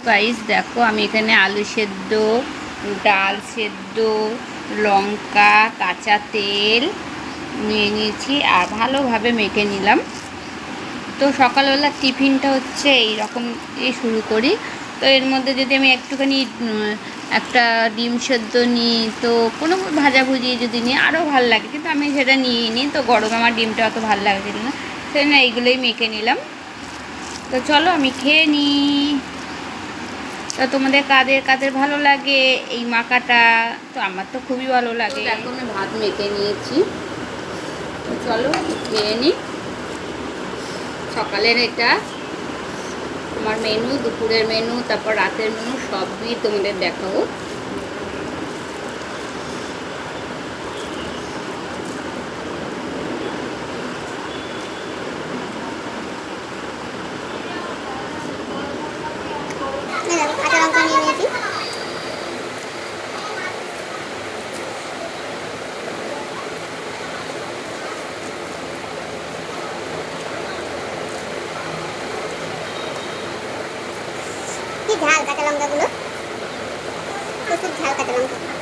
Guys দেখো আমি এখানে আলু সেদ্ধ, ডাল সেদ্ধ, লঙ্কা, কাঁচা তেল নিয়ে নিয়েছি আর ভালোভাবে মেখে নিলাম। তো সকালবেলা টিফিনটা হচ্ছে এইরকম শুরু করি। তো এর মধ্যে যদি আমি একটুখানি একটা ডিম সেদ্ধ নিই, তো কোনো ভাজাভুজি যদি নিই আরও ভালো লাগে, কিন্তু আমি সেটা নিয়ে নিই। তো গরমে আমার ডিমটা অত ভালো লাগছিল না, সেই জন্য এইগুলোই মেখে নিলাম। তো চলো আমি খেয়ে নিই। তো তোমাদের কাদের কাদের ভালো লাগে এই মাখাটা? তো আমার তো খুবই ভালো লাগে। দেখো আমি ভাত মেখে নিয়েছি, তো চলো খেয়ে নিই। সকালের এটা আমার মেনু, দুপুরের মেনু, তারপর রাতের মেনু সবই তোমাদের দেখাবো। কাঁচা লঙ্কা নিয়ে নিয়েছি, কি ঝাল কাঁচা লঙ্কাগুলো, প্রচুর ঝাল কাঁচা লঙ্কা।